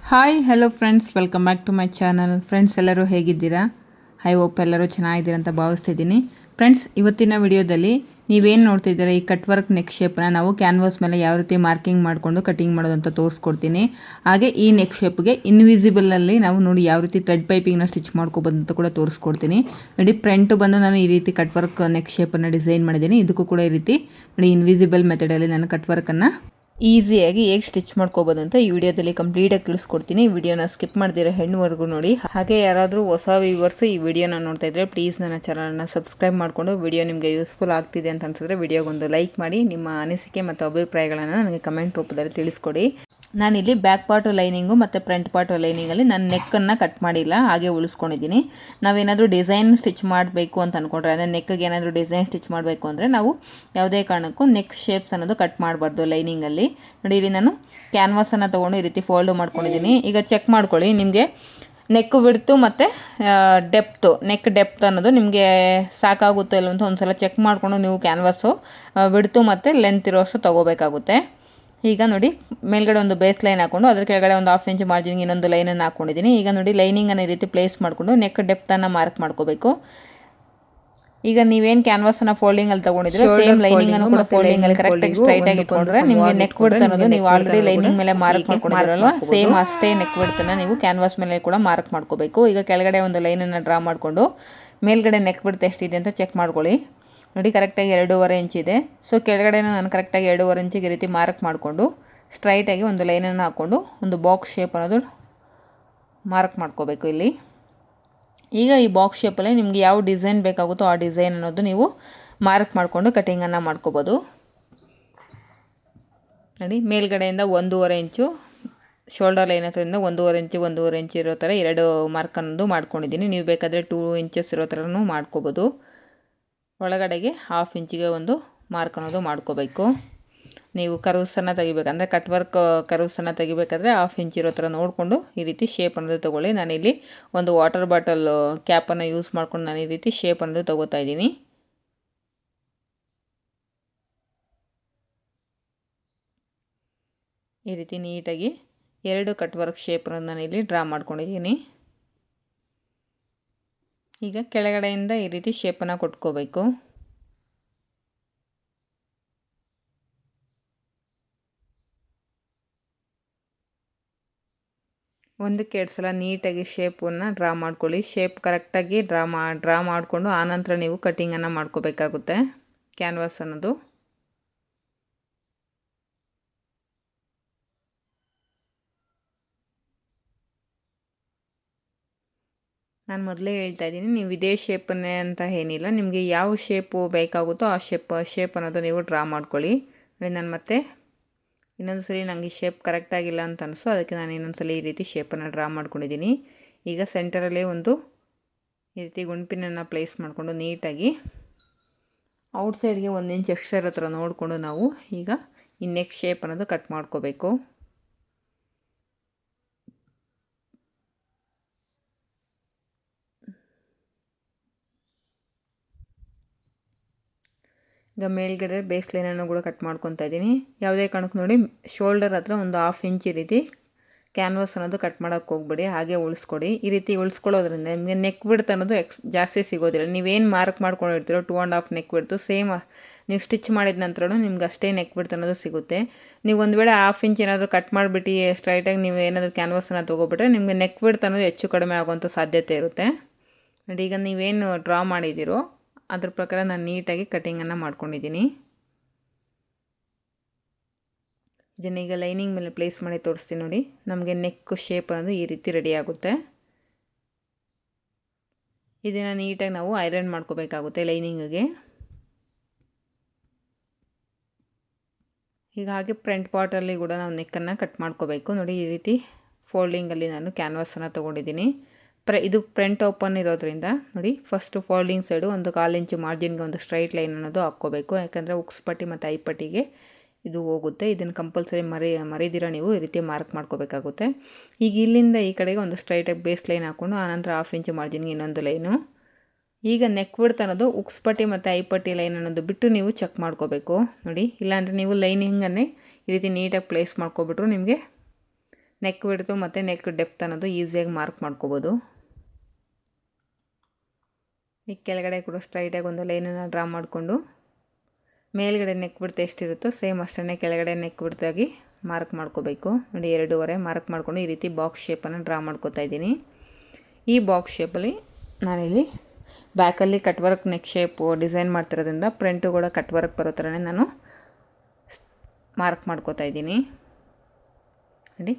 Hi hello friends, welcome back to my channel. Friends, ಎಲ್ಲರೂ ಹೇಗಿದ್ದೀರಾ? I hope ಎಲ್ಲರೂ ಚೆನ್ನಾಗಿದ್ದೀರಾ ಅಂತ ಭಾವಿಸ್ತಿದ್ದೀನಿ. ಫ್ರೆಂಡ್ಸ್, ಇವತ್ತಿನ ವಿಡಿಯೋದಲ್ಲಿ ನೀವೇನು ನೋಡ್ತಿದ್ದೀರಾ, ಈ ಕಟ್ ವರ್ಕ್ ನೆಕ್ ಶೇಪ್ನ ನಾವು ಕ್ಯಾನ್ವಾಸ್ ಮೇಲೆ ಯಾವ ರೀತಿ ಮಾರ್ಕಿಂಗ್ ಮಾಡಿಕೊಂಡು ಕಟಿಂಗ್ ಮಾಡೋದು ಅಂತ ತೋರಿಸ್ಕೊಡ್ತೀನಿ. ಹಾಗೆ ಈ ನೆಕ್ ಶೇಪ್ಗೆ ಇನ್ವಿಸಿಬಲಲ್ಲಿ ನಾವು ನೋಡಿ ಯಾವ ರೀತಿ ಥ್ರೆಡ್ ಪೈಪಿಂಗ್ನ ಸ್ಟಿಚ್ ಮಾಡ್ಕೊಬೋದು ಅಂತ ಕೂಡ ತೋರಿಸ್ಕೊಡ್ತೀನಿ. ನೋಡಿ, ಫ್ರಂಟ್ ಬಂದು ನಾನು ಈ ರೀತಿ ಕಟ್ ವರ್ಕ್ ನೆಕ್ ಶೇಪನ್ನು ಡಿಸೈನ್ ಮಾಡಿದ್ದೀನಿ. ಇದಕ್ಕೂ ಕೂಡ ಈ ರೀತಿ ನೋಡಿ ಇನ್ವಿಸಿಬಲ್ ಮೆಥಡಲ್ಲಿ ನಾನು ಕಟ್ ವರ್ಕನ್ನು ಈಸಿಯಾಗಿ ಹೇಗೆ ಸ್ಟಿಚ್ ಮಾಡ್ಕೋಬೋದು ಅಂತ ಈ ವಿಡಿಯೋದಲ್ಲಿ ಕಂಪ್ಲೀಟಾಗಿ ತಿಳಿಸ್ಕೊಡ್ತೀನಿ. ಈ ವಿಡಿಯೋನ ಸ್ಕಿಪ್ ಮಾಡ್ದಿರೋ ಹೆಣ್ಣುವರೆಗೂ ನೋಡಿ. ಹಾಗೆ ಯಾರಾದರೂ ಹೊಸ ವ್ಯೂವರ್ಸ್ ಈ ವಿಡಿಯೋನ ನೋಡ್ತಾ ಇದ್ದರೆ ಪ್ಲೀಸ್ ನನ್ನ ಚಾನಲ್ನ ಸಬ್ಸ್ಕ್ರೈಬ್ ಮಾಡಿಕೊಂಡು ವಿಡಿಯೋ ನಿಮಗೆ ಯೂಸ್ಫುಲ್ ಆಗ್ತಿದೆ ಅಂತ ಅನ್ಸಿದ್ರೆ ವಿಡಿಯೋಗೊಂದು ಲೈಕ್ ಮಾಡಿ ನಿಮ್ಮ ಅನಿಸಿಕೆ ಮತ್ತು ಅಭಿಪ್ರಾಯಗಳನ್ನು ನನಗೆ ಕಮೆಂಟ್ ರೂಪದಲ್ಲಿ ತಿಳಿಸ್ಕೊಡಿ. ನಾನಿಲ್ಲಿ ಬ್ಯಾಕ್ ಪಾರ್ಟ್ ಲೈನಿಂಗು ಮತ್ತು ಫ್ರಂಟ್ ಪಾರ್ಟ್ ಲೈನಿಂಗಲ್ಲಿ ನಾನು ನೆಕ್ಕನ್ನು ಕಟ್ ಮಾಡಿಲ್ಲ, ಹಾಗೆ ಉಳಿಸ್ಕೊಂಡಿದ್ದೀನಿ. ನಾವೇನಾದರೂ ಡಿಸೈನ್ ಸ್ಟಿಚ್ ಮಾಡಬೇಕು ಅಂತ ಅಂದ್ಕೊಂಡ್ರೆ, ಅಂದರೆ ನೆಕ್ಗೆ ಏನಾದರೂ ಡಿಸೈನ್ ಸ್ಟಿಚ್ ಮಾಡಬೇಕು ಅಂದರೆ ನಾವು ಯಾವುದೇ ಕಾರಣಕ್ಕೂ ನೆಕ್ ಶೇಪ್ಸ್ ಅನ್ನೋದು ಕಟ್ ಮಾಡಬಾರ್ದು ಲೈನಿಂಗಲ್ಲಿ. ನೋಡಿ, ಇಲ್ಲಿ ನಾನು ಕ್ಯಾನ್ವಾಸನ್ನು ತೊಗೊಂಡು ಈ ರೀತಿ ಫೋಲ್ಡ್ ಮಾಡ್ಕೊಂಡಿದ್ದೀನಿ. ಈಗ ಚೆಕ್ ಮಾಡ್ಕೊಳ್ಳಿ, ನಿಮಗೆ ನೆಕ್ ಬಿಡ್ತು ಮತ್ತು ನೆಕ್ ಡೆಪ್ತ್ ಅನ್ನೋದು ನಿಮಗೆ ಸಾಕಾಗುತ್ತೋ ಇಲ್ಲ ಅಂತ ಒಂದು ಸಲ ಚೆಕ್ ಮಾಡಿಕೊಂಡು ನೀವು ಕ್ಯಾನ್ವಾಸು ಬಿಡ್ತು ಮತ್ತು ಲೆಂತ್ ಇರೋಷ್ಟು ತೊಗೋಬೇಕಾಗುತ್ತೆ. ಈಗ ನೋಡಿ, ಮೇಲ್ಗಡೆ ಒಂದು ಬೇಸ್ ಲೈನ್ ಹಾಕ್ಕೊಂಡು ಅದ್ರ ಕೆಳಗಡೆ ಒಂದು 1/2 ಇಂಚ್ ಮಾರ್ಜಿನ್ಗೆ ಇನ್ನೊಂದು ಲೈನನ್ನು ಹಾಕ್ಕೊಂಡಿದ್ದೀನಿ. ಈಗ ನೋಡಿ, ಲೈನಿಂಗನ್ನು ಈ ರೀತಿ ಪ್ಲೇಸ್ ಮಾಡಿಕೊಂಡು ನೆಕ್ ಡೆಪ್ತನ್ನು ಮಾರ್ಕ್ ಮಾಡ್ಕೋಬೇಕು. ಈಗ ನೀವೇನು ಕ್ಯಾನ್ವಾಸನ್ನು ಫೋಲ್ಡಿಂಗಲ್ಲಿ ತೊಗೊಂಡಿದ್ರೆ ಸೇಮ್ ಲೈನಿಂಗನ್ನು ಕೂಡ ಫೋಲ್ಡಿಂಗಲ್ಲಿ ಕರೆಕ್ಟಾಗಿ ಸ್ಟ್ರೈಟಾಗಿ ಇಟ್ಕೊಂಡ್ರೆ ನಿಮಗೆ ನೆಕ್ ಬಿಡ್ತ್ ಅನ್ನೋದು ನೀವು ಆಲ್ರೆಡಿ ಲೈನಿಂಗ್ ಮೇಲೆ ಮಾರ್ಕ್ ಮಾಡ್ಕೊಂಡಿರಲ್ವ, ಸೇಮ್ ಅಷ್ಟೇ ನೆಕ್ ಬಿಡ್ತನ್ನು ನೀವು ಕ್ಯಾನ್ವಾಸ್ ಮೇಲೆ ಕೂಡ ಮಾರ್ಕ್ ಮಾಡ್ಕೋಬೇಕು. ಈಗ ಕೆಳಗಡೆ ಒಂದು ಲೈನನ್ನು ಡ್ರಾ ಮಾಡಿಕೊಂಡು ಮೇಲ್ಗಡೆ ನೆಕ್ ಬಿಡ್ತ್ ಎಷ್ಟಿದೆ ಅಂತ ಚೆಕ್ ಮಾಡ್ಕೊಳ್ಳಿ. ನೋಡಿ, ಕರೆಕ್ಟಾಗಿ 2.5 ಇಂಚ್ ಇದೆ. ಸೊ ಕೆಳಗಡೆ ನಾನು ಕರೆಕ್ಟಾಗಿ 2.5 ಇಂಚಿಗೆ ಈ ರೀತಿ ಮಾರ್ಕ್ ಮಾಡಿಕೊಂಡು ಸ್ಟ್ರೈಟಾಗಿ ಒಂದು ಲೈನನ್ನು ಹಾಕ್ಕೊಂಡು ಒಂದು ಬಾಕ್ಸ್ ಶೇಪ್ ಅನ್ನೋದು ಮಾರ್ಕ್ ಮಾಡ್ಕೋಬೇಕು ಇಲ್ಲಿ. ಈಗ ಈ ಬಾಕ್ಸ್ ಶೇಪಲ್ಲಿ ನಿಮಗೆ ಯಾವ ಡಿಸೈನ್ ಬೇಕಾಗುತ್ತೋ ಆ ಡಿಸೈನ್ ಅನ್ನೋದು ನೀವು ಮಾರ್ಕ್ ಮಾಡಿಕೊಂಡು ಕಟಿಂಗನ್ನು ಮಾಡ್ಕೋಬೋದು. ನೋಡಿ, ಮೇಲ್ಗಡೆಯಿಂದ 1.5 ಇಂಚು, ಶೋಲ್ಡರ್ ಲೈನ್ ಹತ್ರದಿಂದ 1.5 ಇಂಚ್ ಇರೋ ಥರ 2 ಮಾರ್ಕ್ ಅನ್ನೋದು ಮಾಡ್ಕೊಂಡಿದ್ದೀನಿ. ನೀವು ಬೇಕಾದರೆ 2 ಇಂಚಸ್ ಇರೋ ಥರನೂ ಮಾಡ್ಕೋಬೋದು. ಒಳಗಡೆಗೆ 1/2 ಇಂಚಿಗೆ ಒಂದು ಮಾರ್ಕ್ ಅನ್ನೋದು ಮಾಡ್ಕೋಬೇಕು. ನೀವು ಕರ್ವ್ಸನ್ನು ತೆಗಿಬೇಕಂದ್ರೆ ಕಟ್ ವರ್ಕ್ ಕರ್ವ್ಸನ್ನು ತೆಗಿಬೇಕಾದ್ರೆ 1/2 ಇಂಚ್ ಇರೋ ಥರ ನೋಡಿಕೊಂಡು ಈ ರೀತಿ ಶೇಪ್ ಅನ್ನೋದು ತೊಗೊಳ್ಳಿ. ನಾನಿಲ್ಲಿ ಒಂದು ವಾಟರ್ ಬಾಟಲ್ ಕ್ಯಾಪನ್ನು ಯೂಸ್ ಮಾಡ್ಕೊಂಡು ನಾನು ಈ ರೀತಿ ಶೇಪ್ ಅನ್ನೋದು ತೊಗೋತಾ ಇದ್ದೀನಿ. ಈ ರೀತಿ ನೀಟಾಗಿ 2 ಕಟ್ ವರ್ಕ್ ಶೇಪ್ ಅನ್ನೋದು ನಾನಿಲ್ಲಿ ಡ್ರಾ ಮಾಡ್ಕೊಂಡಿದ್ದೀನಿ. ಈಗ ಕೆಳಗಡೆಯಿಂದ ಈ ರೀತಿ ಶೇಪನ್ನು ಕೊಟ್ಕೋಬೇಕು. ಒಂದಕ್ಕೆ 2 ಸಲ ನೀಟಾಗಿ ಶೇಪನ್ನು ಡ್ರಾ ಮಾಡ್ಕೊಳ್ಳಿ. ಶೇಪ್ ಕರೆಕ್ಟಾಗಿ ಡ್ರಾ ಮಾಡಿಕೊಂಡು ಆನಂತರ ನೀವು ಕಟ್ಟಿಂಗನ್ನು ಮಾಡ್ಕೋಬೇಕಾಗುತ್ತೆ ಕ್ಯಾನ್ವಾಸ್ ಅನ್ನೋದು. ನಾನು ಮೊದಲೇ ಹೇಳ್ತಾ ಇದ್ದೀನಿ, ನೀವು ಇದೇ ಶೇಪನ್ನೇ ಅಂತ ಏನಿಲ್ಲ, ನಿಮಗೆ ಯಾವ ಶೇಪು ಬೇಕಾಗುತ್ತೋ ಆ ಶೇಪ್ ಅನ್ನೋದು ನೀವು ಡ್ರಾ ಮಾಡ್ಕೊಳ್ಳಿ. ನಾನು ಮತ್ತೆ ಇನ್ನೊಂದು ಸಲ ನನಗೆ ಶೇಪ್ ಕರೆಕ್ಟಾಗಿಲ್ಲ ಅಂತ ಅನಿಸು, ಅದಕ್ಕೆ ನಾನು ಇನ್ನೊಂದು ಸಲ ಈ ರೀತಿ ಶೇಪನ್ನು ಡ್ರಾ ಮಾಡ್ಕೊಂಡಿದ್ದೀನಿ. ಈಗ ಸೆಂಟರಲ್ಲೇ ಒಂದು ಈ ರೀತಿ ಗುಂಪಿನನ್ನು ಪ್ಲೇಸ್ ಮಾಡಿಕೊಂಡು ನೀಟಾಗಿ ಔಟ್ಸೈಡ್ಗೆ 1 ಇಂಚ್ ಎಕ್ಸ್ಟ್ರಾ ಇರೋ ಥರ ನೋಡಿಕೊಂಡು ನಾವು ಈಗ ಈ ನೆಕ್ ಶೇಪ್ ಅನ್ನೋದು ಕಟ್ ಮಾಡ್ಕೋಬೇಕು. ಈಗ ಮೇಲ್ಗಡೆ ಬೇಸ್ ಲೈನನ್ನು ಕೂಡ ಕಟ್ ಮಾಡ್ಕೊತಾ ಇದ್ದೀನಿ. ಯಾವುದೇ ಕಾರಣಕ್ಕೂ ನೋಡಿ, ಶೋಲ್ಡರ್ ಹತ್ರ ಒಂದು 1/2 ಇಂಚ್ ಈ ರೀತಿ ಕ್ಯಾನ್ವಾಸ್ ಅನ್ನೋದು ಕಟ್ ಮಾಡೋಕ್ಕೆ ಹೋಗ್ಬೇಡಿ, ಹಾಗೆ ಉಳಿಸ್ಕೊಡಿ. ಈ ರೀತಿ ಉಳಿಸ್ಕೊಳ್ಳೋದ್ರಿಂದ ನಿಮಗೆ ನೆಕ್ ಬಿಡ್ತ್ ಅನ್ನೋದು ಜಾಸ್ತಿ ಸಿಗೋದಿಲ್ಲ. ನೀವೇನು ಮಾರ್ಕ್ ಮಾಡ್ಕೊಂಡಿರ್ತೀರೋ 2.5 ನೆಕ್ ಬಿಡ್ತು ಸೇಮ್ ನೀವು ಸ್ಟಿಚ್ ಮಾಡಿದ ನಂತರನೂ ನಿಮ್ಗೆ ಅಷ್ಟೇ ನೆಕ್ ಬಿಡ್ತ್ ಅನ್ನೋದು ಸಿಗುತ್ತೆ. ನೀವು ಒಂದು ವೇಳೆ 1/2 ಇಂಚ್ ಏನಾದರೂ ಕಟ್ ಮಾಡಿಬಿಟ್ಟು ಸ್ಟ್ರೈಟಾಗಿ ನೀವು ಏನಾದರೂ ಕ್ಯಾನ್ವಾಸನ್ನು ತೊಗೊಬಿಟ್ರೆ ನಿಮಗೆ ನೆಕ್ ಬಿಡ್ತ್ ಅನ್ನೋದು ಹೆಚ್ಚು ಕಡಿಮೆ ಆಗುವಂಥ ಸಾಧ್ಯತೆ ಇರುತ್ತೆ. ನೋಡಿ, ಈಗ ನೀವೇನು ಡ್ರಾ ಮಾಡಿದ್ದೀರೋ ಅದ್ರ ಪ್ರಕಾರ ನಾನು ನೀಟಾಗಿ ಕಟಿಂಗನ್ನು ಮಾಡ್ಕೊಂಡಿದ್ದೀನಿ. ಇದನ್ನೀಗ ಲೈನಿಂಗ್ ಮೇಲೆ ಪ್ಲೇಸ್ ಮಾಡಿ ತೋರಿಸ್ತೀನಿ. ನೋಡಿ, ನಮಗೆ ನೆಕ್ ಶೇಪ್ ಅನ್ನೋದು ಈ ರೀತಿ ರೆಡಿ ಆಗುತ್ತೆ. ಇದನ್ನು ನೀಟಾಗಿ ನಾವು ಐರನ್ ಮಾಡ್ಕೋಬೇಕಾಗುತ್ತೆ ಲೈನಿಂಗಿಗೆ. ಹೀಗಾಗಿ ಫ್ರಂಟ್ ಪಾರ್ಟಲ್ಲಿ ಕೂಡ ನಾವು ನೆಕ್ಕನ್ನು ಕಟ್ ಮಾಡ್ಕೋಬೇಕು. ನೋಡಿ, ಈ ರೀತಿ ಫೋಲ್ಡಿಂಗಲ್ಲಿ ನಾನು ಕ್ಯಾನ್ವಾಸನ್ನು ತೊಗೊಂಡಿದ್ದೀನಿ. ಇದು ಫ್ರಂಟ್ ಓಪನ್ ಇರೋದ್ರಿಂದ ನೋಡಿ, ಫಸ್ಟು ಫೋಲ್ಡಿಂಗ್ ಸೈಡು ಒಂದು 1/4 ಇಂಚು ಮಾರ್ಜಿನ್ಗೆ ಒಂದು ಸ್ಟ್ರೈಟ್ ಲೈನ್ ಅನ್ನೋದು ಹಾಕ್ಕೋಬೇಕು. ಯಾಕಂದರೆ ಉಕ್ಸ್ ಪಟ್ಟಿ ಮತ್ತು ಐಪಟ್ಟಿಗೆ ಇದು ಹೋಗುತ್ತೆ. ಇದನ್ನು ಕಂಪಲ್ಸರಿ ಮರಿದಿರ ನೀವು ಈ ರೀತಿ ಮಾರ್ಕ್ ಮಾಡ್ಕೋಬೇಕಾಗುತ್ತೆ. ಈಗ ಇಲ್ಲಿಂದ ಈ ಕಡೆಗೆ ಒಂದು ಸ್ಟ್ರೈಟಾಗಿ ಬೇಸ್ ಲೈನ್ ಹಾಕ್ಕೊಂಡು ಆನಂತರ 1/2 ಇಂಚು ಮಾರ್ಜಿನ್ಗೆ ಇನ್ನೊಂದು ಲೈನು. ಈಗ ನೆಕ್ ಬಿಡ್ತ್ ಅನ್ನೋದು ಉಕ್ಸ್ ಪಟ್ಟಿ ಮತ್ತು ಐಪಟ್ಟಿ ಲೈನ್ ಅನ್ನೋದು ಬಿಟ್ಟು ನೀವು ಚೆಕ್ ಮಾಡ್ಕೋಬೇಕು. ನೋಡಿ, ಇಲ್ಲಾಂದರೆ ನೀವು ಲೈನಿಂಗನ್ನೇ ಈ ರೀತಿ ನೀಟಾಗಿ ಪ್ಲೇಸ್ ಮಾಡ್ಕೊಬಿಟ್ರು ನಿಮಗೆ ನೆಕ್ ಬಿಡ್ತು ಮತ್ತು ನೆಕ್ ಡೆಪ್ತ್ ಅನ್ನೋದು ಈಸಿಯಾಗಿ ಮಾರ್ಕ್ ಮಾಡ್ಕೋಬೋದು. ಈ ಕೆಳಗಡೆ ಕೂಡ ಸ್ಟ್ರೈಟಾಗಿ ಒಂದು ಲೈನನ್ನು ಡ್ರಾ ಮಾಡಿಕೊಂಡು ಮೇಲ್ಗಡೆ ನೆಕ್ ಬಿಡ್ತು ಎಷ್ಟಿರುತ್ತೋ ಸೇಮ್ ಅಷ್ಟೇ ಕೆಳಗಡೆ ನೆಕ್ ಬಿಡ್ತಾಗಿ ಮಾರ್ಕ್ ಮಾಡ್ಕೋಬೇಕು. ನೋಡಿ 2.5 ಮಾರ್ಕ್ ಮಾಡಿಕೊಂಡು ಈ ರೀತಿ ಬಾಕ್ಸ್ ಶೇಪನ್ನು ಡ್ರಾ ಮಾಡ್ಕೋತಾ ಇದ್ದೀನಿ. ಈ ಬಾಕ್ಸ್ ಶೇಪಲ್ಲಿ ನಾನಿಲ್ಲಿ ಬ್ಯಾಕಲ್ಲಿ cut work neck shape design ಮಾಡ್ತಿರೋದ್ರಿಂದ ಫ್ರಂಟು ಕೂಡ ಕಟ್ ವರ್ಕ್ ಬರೋ ಥರನೇ ನಾನು ಮಾರ್ಕ್ ಮಾಡ್ಕೋತಾ ಇದ್ದೀನಿ. ನೋಡಿ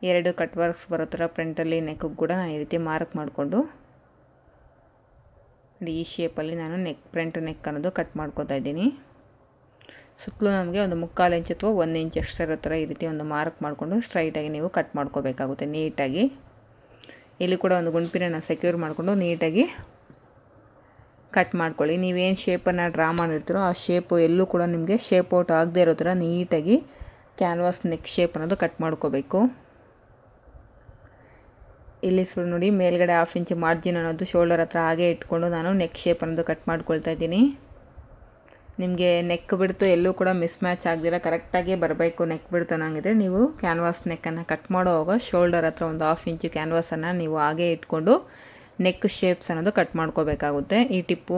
2 ಕಟ್ ವರ್ಕ್ಸ್ ಬರೋ ಥರ ಫ್ರಂಟಲ್ಲಿ ನೆಕ್ಕಿಗೆ ಕೂಡ ನಾನು ಈ ರೀತಿ ಮಾರ್ಕ್ ಮಾಡಿಕೊಂಡು ನೋಡಿ ಈ ಶೇಪಲ್ಲಿ ನಾನು ಫ್ರಂಟ್ ನೆಕ್ ಅನ್ನೋದು ಕಟ್ ಮಾಡ್ಕೋತಾ ಇದ್ದೀನಿ. ಸುತ್ತಲೂ ನಮಗೆ ಒಂದು 3/4 ಇಂಚ್ ಅಥವಾ 1 ಇಂಚ್ ಎಕ್ಸ್ಟ್ರಾ ಇರೋ ಥರ ಈ ರೀತಿ ಒಂದು ಮಾರ್ಕ್ ಮಾಡಿಕೊಂಡು ಸ್ಟ್ರೈಟಾಗಿ ನೀವು ಕಟ್ ಮಾಡ್ಕೋಬೇಕಾಗುತ್ತೆ ನೀಟಾಗಿ. ಇಲ್ಲಿ ಕೂಡ ಒಂದು ಗುಂಪಿನ ಸೆಕ್ಯೂರ್ ಮಾಡಿಕೊಂಡು ನೀಟಾಗಿ ಕಟ್ ಮಾಡ್ಕೊಳ್ಳಿ. ನೀವೇನು ಶೇಪನ್ನು ಡ್ರಾ ಮಾಡಿರ್ತೀರೋ ಆ ಶೇಪು ಎಲ್ಲೂ ಕೂಡ ನಿಮಗೆ ಶೇಪ್ ಔಟ್ ಆಗದೆ ಇರೋ ಥರ ನೀಟಾಗಿ ಕ್ಯಾನ್ವಾಸ್ ನೆಕ್ ಶೇಪ್ ಅನ್ನೋದು ಕಟ್ ಮಾಡ್ಕೋಬೇಕು. ಇಲ್ಲಿ ನೋಡಿ ಮೇಲ್ಗಡೆ 1/2 ಇಂಚ್ ಮಾರ್ಜಿನ್ ಅನ್ನೋದು ಶೋಲ್ಡರ್ ಹತ್ರ ಹಾಗೆ ಇಟ್ಕೊಂಡು ನಾನು ನೆಕ್ ಶೇಪ್ ಅನ್ನೋದು ಕಟ್ ಮಾಡ್ಕೊಳ್ತಾ ಇದ್ದೀನಿ. ನಿಮಗೆ ನೆಕ್ ಬಿಡ್ತು ಎಲ್ಲೂ ಕೂಡ ಮಿಸ್ ಮ್ಯಾಚ್ ಆಗದಿರ ಕರೆಕ್ಟಾಗಿ ಬರಬೇಕು. ನೆಕ್ ಬಿಡ್ತು ಅನ್ನಂಗಿದ್ರೆ ನೀವು ಕ್ಯಾನ್ವಾಸ್ ನೆಕ್ಕನ್ನು ಕಟ್ ಮಾಡೋವಾಗ ಶೋಲ್ಡರ್ ಹತ್ರ ಒಂದು 1/2 ಇಂಚ್ ಕ್ಯಾನ್ವಾಸನ್ನು ನೀವು ಹಾಗೆ ಇಟ್ಕೊಂಡು ನೆಕ್ ಶೇಪ್ಸ್ ಅನ್ನೋದು ಕಟ್ ಮಾಡ್ಕೋಬೇಕಾಗುತ್ತೆ. ಈ ಟಿಪ್ಪು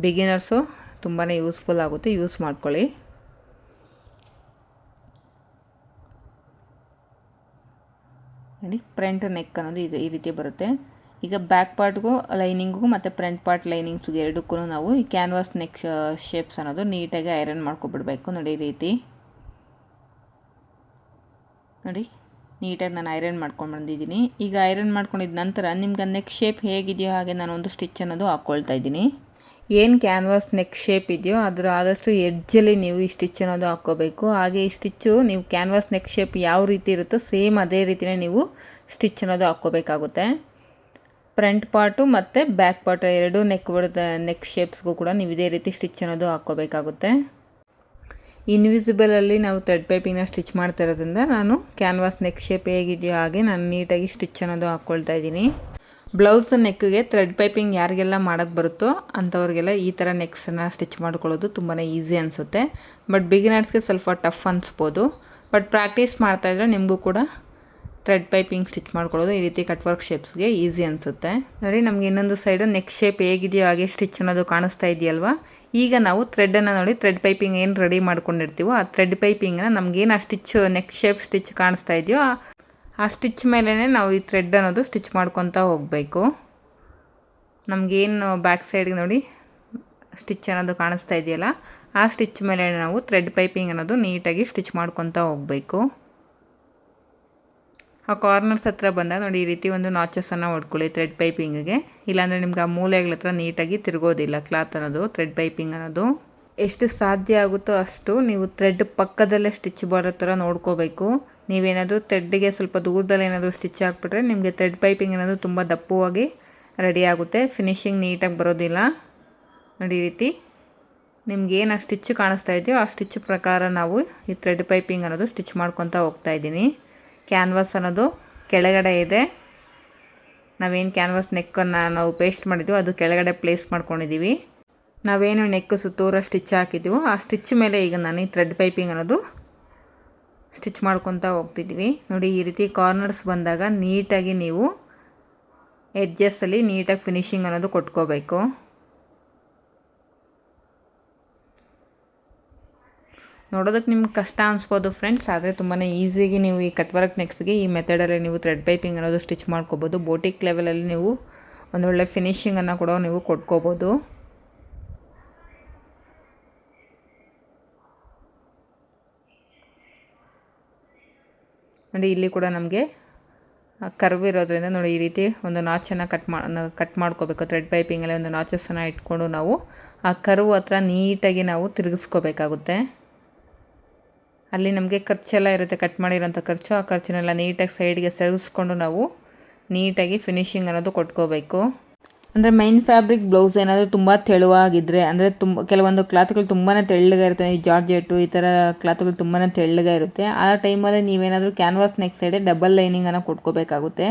ಬಿಗಿನರ್ಸು ತುಂಬಾ ಯೂಸ್ಫುಲ್ ಆಗುತ್ತೆ, ಯೂಸ್ ಮಾಡ್ಕೊಳ್ಳಿ. ನೋಡಿ ಫ್ರಂಟ್ ನೆಕ್ ಅನ್ನೋದು ಈ ರೀತಿ ಬರುತ್ತೆ. ಈಗ ಬ್ಯಾಕ್ ಪಾರ್ಟ್ಗೂ ಲೈನಿಂಗ್ಗೂ ಮತ್ತು ಫ್ರಂಟ್ ಪಾರ್ಟ್ ಲೈನಿಂಗ್ಸ್ಗೆ ಎರಡಕ್ಕೂ ನಾವು ಈ ಕ್ಯಾನ್ವಾಸ್ ನೆಕ್ ಶೇಪ್ಸ್ ಅನ್ನೋದು ನೀಟಾಗಿ ಐರನ್ ಮಾಡ್ಕೊಬಿಡ್ಬೇಕು. ನೋಡಿ ಈ ರೀತಿ ನೋಡಿ ನೀಟಾಗಿ ನಾನು ಐರನ್ ಮಾಡ್ಕೊಂಡು ಬಂದಿದ್ದೀನಿ. ಈಗ ಐರನ್ ಮಾಡ್ಕೊಂಡಿದ್ದ ನಂತರ ನಿಮ್ಗೆ ನೆಕ್ ಶೇಪ್ ಹೇಗಿದೆಯೋ ಹಾಗೆ ನಾನು ಒಂದು ಸ್ಟಿಚ್ ಅನ್ನೋದು ಹಾಕ್ಕೊಳ್ತಾ ಇದ್ದೀನಿ. ಏನು ಕ್ಯಾನ್ವಾಸ್ ನೆಕ್ ಶೇಪ್ ಇದೆಯೋ ಅದರ ಆದಷ್ಟು ಎಡ್ಜಲ್ಲಿ ನೀವು ಈ ಸ್ಟಿಚ್ ಅನ್ನೋದು ಹಾಕ್ಕೋಬೇಕು. ಹಾಗೆ ಈ ಸ್ಟಿಚ್ಚು ನೀವು ಕ್ಯಾನ್ವಾಸ್ ನೆಕ್ ಶೇಪ್ ಯಾವ ರೀತಿ ಇರುತ್ತೋ ಸೇಮ್ ಅದೇ ರೀತಿಯೇ ನೀವು ಸ್ಟಿಚ್ ಅನ್ನೋದು ಹಾಕ್ಕೋಬೇಕಾಗುತ್ತೆ. ಫ್ರಂಟ್ ಪಾರ್ಟು ಮತ್ತು ಬ್ಯಾಕ್ ಪಾರ್ಟ್ ಎರಡೂ ನೆಕ್ ಶೇಪ್ಸ್ಗೂ ಕೂಡ ನೀವು ಇದೇ ರೀತಿ ಸ್ಟಿಚ್ ಅನ್ನೋದು ಹಾಕ್ಕೋಬೇಕಾಗುತ್ತೆ. ಇನ್ವಿಸಿಬಲಲ್ಲಿ ನಾವು ಥ್ರೆಡ್ ಪೈಪಿಂಗ್ನ ಸ್ಟಿಚ್ ಮಾಡ್ತಾ ಇರೋದ್ರಿಂದ ನಾನು ಕ್ಯಾನ್ವಾಸ್ ನೆಕ್ ಶೇಪ್ ಹೇಗಿದೆಯೋ ಹಾಗೆ ನಾನು ನೀಟಾಗಿ ಸ್ಟಿಚ್ ಅನ್ನೋದು ಹಾಕ್ಕೊಳ್ತಾ ಇದ್ದೀನಿ. ಬ್ಲೌಸ್ ನೆಕ್ಗೆ ಥ್ರೆಡ್ ಪೈಪಿಂಗ್ ಯಾರಿಗೆಲ್ಲ ಮಾಡೋಕ್ಕೆ ಬರುತ್ತೋ ಅಂಥವ್ರಿಗೆಲ್ಲ ಈ ಥರ ನೆಕ್ಸನ್ನು ಸ್ಟಿಚ್ ಮಾಡ್ಕೊಳ್ಳೋದು ತುಂಬಾ ಈಸಿ ಅನಿಸುತ್ತೆ. ಬಟ್ ಬಿಗಿನರ್ಸ್ಗೆ ಸ್ವಲ್ಪ ಟಫ್ ಅನಿಸ್ಬೋದು. ಬಟ್ ಪ್ರಾಕ್ಟೀಸ್ ಮಾಡ್ತಾಯಿದ್ರೆ ನಿಮಗೂ ಕೂಡ ಥ್ರೆಡ್ ಪೈಪಿಂಗ್ ಸ್ಟಿಚ್ ಮಾಡ್ಕೊಳ್ಳೋದು ಈ ರೀತಿ ಕಟ್ ವರ್ಕ್ ಶೇಪ್ಸ್ಗೆ ಈಸಿ ಅನಿಸುತ್ತೆ. ನೋಡಿ ನಮಗೆ ಇನ್ನೊಂದು ಸೈಡು ನೆಕ್ ಶೇಪ್ ಹೇಗಿದೆಯೋ ಹಾಗೆ ಸ್ಟಿಚ್ ಅನ್ನೋದು ಕಾಣಿಸ್ತಾ ಇದೆಯಲ್ವಾ. ಈಗ ನಾವು ಥ್ರೆಡನ್ನು ನೋಡಿ ಥ್ರೆಡ್ ಪೈಪಿಂಗ್ ಏನು ರೆಡಿ ಮಾಡ್ಕೊಂಡಿರ್ತೀವೋ ಆ ಥ್ರೆಡ್ ಪೈಪಿಂಗನ್ನ ನಮಗೇನು ಆ ಸ್ಟಿಚ್ ನೆಕ್ ಶೇಪ್ ಸ್ಟಿಚ್ ಕಾಣಿಸ್ತಾ ಇದೆಯೋ ಆ ಸ್ಟಿಚ್ ಮೇಲೇ ನಾವು ಈ ಥ್ರೆಡ್ ಅನ್ನೋದು ಸ್ಟಿಚ್ ಮಾಡ್ಕೊತಾ ಹೋಗಬೇಕು. ನಮಗೇನು ಬ್ಯಾಕ್ ಸೈಡ್ಗೆ ನೋಡಿ ಸ್ಟಿಚ್ ಅನ್ನೋದು ಕಾಣಿಸ್ತಾ ಇದೆಯಲ್ಲ ಆ ಸ್ಟಿಚ್ ಮೇಲೆ ನಾವು ಥ್ರೆಡ್ ಪೈಪಿಂಗ್ ಅನ್ನೋದು ನೀಟಾಗಿ ಸ್ಟಿಚ್ ಮಾಡ್ಕೊತಾ ಹೋಗಬೇಕು. ಆ ಕಾರ್ನರ್ಸ್ ಹತ್ರ ಬಂದಾಗ ನೋಡಿ ಈ ರೀತಿ ಒಂದು ನಾಚಸನ್ನು ಹೊಡ್ಕೊಳ್ಳಿ ಥ್ರೆಡ್ ಪೈಪಿಂಗಿಗೆ. ಇಲ್ಲಾಂದರೆ ನಿಮ್ಗೆ ಆ ಮೂಲೆಗಳ ಹತ್ರ ನೀಟಾಗಿ ತಿರುಗೋದಿಲ್ಲ ಕ್ಲಾತ್ ಅನ್ನೋದು ಥ್ರೆಡ್ ಪೈಪಿಂಗ್ ಅನ್ನೋದು. ಎಷ್ಟು ಸಾಧ್ಯ ಆಗುತ್ತೋ ಅಷ್ಟು ನೀವು ಥ್ರೆಡ್ ಪಕ್ಕದಲ್ಲೇ ಸ್ಟಿಚ್ ಬರೋ ಥರ ನೋಡ್ಕೋಬೇಕು. ನೀವೇನಾದರೂ ಥ್ರೆಡ್ಡಿಗೆ ಸ್ವಲ್ಪ ದೂರದಲ್ಲಿ ಏನಾದರೂ ಸ್ಟಿಚ್ ಹಾಕ್ಬಿಟ್ರೆ ನಿಮಗೆ ಥ್ರೆಡ್ ಪೈಪಿಂಗ್ ಅನ್ನೋದು ತುಂಬ ದಪ್ಪವಾಗಿ ರೆಡಿ ಆಗುತ್ತೆ, ಫಿನಿಶಿಂಗ್ ನೀಟಾಗಿ ಬರೋದಿಲ್ಲ. ನೋಡಿ ಈ ರೀತಿ ನಿಮ್ಗೇನು ಆ ಸ್ಟಿಚ್ ಕಾಣಿಸ್ತಾ ಇದೆಯೋ ಆ ಸ್ಟಿಚ್ ಪ್ರಕಾರ ನಾವು ಈ ಥ್ರೆಡ್ ಪೈಪಿಂಗ್ ಅನ್ನೋದು ಸ್ಟಿಚ್ ಮಾಡ್ಕೊತಾ ಹೋಗ್ತಾಯಿದ್ದೀನಿ. ಕ್ಯಾನ್ವಾಸ್ ಅನ್ನೋದು ಕೆಳಗಡೆ ಇದೆ. ನಾವೇನು ಕ್ಯಾನ್ವಾಸ್ ನೆಕ್ಕನ್ನು ನಾವು ಪೇಸ್ಟ್ ಮಾಡಿದ್ದೀವೋ ಅದು ಕೆಳಗಡೆ ಪ್ಲೇಸ್ ಮಾಡ್ಕೊಂಡಿದ್ದೀವಿ. ನಾವೇನು ನೆಕ್ ಸುತ್ತೂರ ಸ್ಟಿಚ್ ಹಾಕಿದ್ದೀವೋ ಆ ಸ್ಟಿಚ್ ಮೇಲೆ ಈಗ ನಾನು ಈ ಥ್ರೆಡ್ ಪೈಪಿಂಗ್ ಅನ್ನೋದು ಸ್ಟಿಚ್ ಮಾಡ್ಕೊತಾ ಹೋಗ್ತಿದ್ವಿ. ನೋಡಿ ಈ ರೀತಿ ಕಾರ್ನರ್ಸ್ ಬಂದಾಗ ನೀಟಾಗಿ ನೀವು ಎಡ್ಜಸ್ಸಲ್ಲಿ ನೀಟಾಗಿ ಫಿನಿಶಿಂಗ್ ಅನ್ನೋದು ಕೊಟ್ಕೋಬೇಕು. ನೋಡೋದಕ್ಕೆ ನಿಮ್ಗೆ ಕಷ್ಟ ಅನಿಸ್ಬೋದು ಫ್ರೆಂಡ್ಸ್, ಆದರೆ ತುಂಬಾ ಈಸಿಯಾಗಿ ನೀವು ಈ ಕಟ್ ವರ್ಕ್ ನೆಕ್ಸ್ಗೆ ಈ ಮೆಥಡಲ್ಲಿ ನೀವು ಥ್ರೆಡ್ ಪೈಪಿಂಗ್ ಅನ್ನೋದು ಸ್ಟಿಚ್ ಮಾಡ್ಕೋಬೋದು. ಬೋಟಿಕ್ ಲೆವೆಲಲ್ಲಿ ನೀವು ಒಂದೊಳ್ಳೆ ಫಿನಿಶಿಂಗನ್ನು ಕೂಡ ನೀವು ಕೊಟ್ಕೋಬೋದು. ನೋಡಿ ಇಲ್ಲಿ ಕೂಡ ನಮಗೆ ಕರ್ವ್ ಇರೋದ್ರಿಂದ ನೋಡಿ ಈ ರೀತಿ ಒಂದು ನಾಚನ್ನು ಕಟ್ ಮಾಡ್ಕೋಬೇಕು. ಥ್ರೆಡ್ ಪೈಪಿಂಗಲ್ಲಿ ಒಂದು ನಾಚಸನ್ನು ಇಟ್ಕೊಂಡು ನಾವು ಆ ಕರ್ವ್ ಹತ್ರ ನೀಟಾಗಿ ನಾವು ತಿರುಗಿಸ್ಕೋಬೇಕಾಗುತ್ತೆ. ಅಲ್ಲಿ ನಮಗೆ ಖರ್ಚೆಲ್ಲ ಇರುತ್ತೆ, ಕಟ್ ಮಾಡಿರೋಂಥ ಖರ್ಚು, ಆ ಖರ್ಚನ್ನೆಲ್ಲ ನೀಟಾಗಿ ಸೈಡ್ಗೆ ಸರಿಸ್ಕೊಂಡು ನಾವು ನೀಟಾಗಿ ಫಿನಿಶಿಂಗ್ ಅನ್ನೋದು ಕೊಟ್ಕೋಬೇಕು. ಅಂದರೆ ಮೈನ್ ಫ್ಯಾಬ್ರಿಕ್ ಬ್ಲೌಸ್ ಏನಾದರೂ ತುಂಬ ತೆಳುವಾಗಿದ್ದರೆ, ಅಂದರೆ ಕೆಲವೊಂದು ಕ್ಲಾತ್ಗಳು ತುಂಬಾ ತೆಳ್ಳಗೆ ಇರುತ್ತೆ, ಈ ಜಾರ್ಜೆಟ್ಟು ಈ ಥರ ಕ್ಲಾತ್ಗಳು ತುಂಬಾ ತೆಳ್ಳಗೆ ಇರುತ್ತೆ. ಆ ಟೈಮಲ್ಲಿ ನೀವೇನಾದರೂ ಕ್ಯಾನ್ವಾಸ್ ನೆಕ್ ಸೈಡೆ ಡಬಲ್ ಲೈನಿಂಗನ್ನು ಕೊಟ್ಕೋಬೇಕಾಗುತ್ತೆ.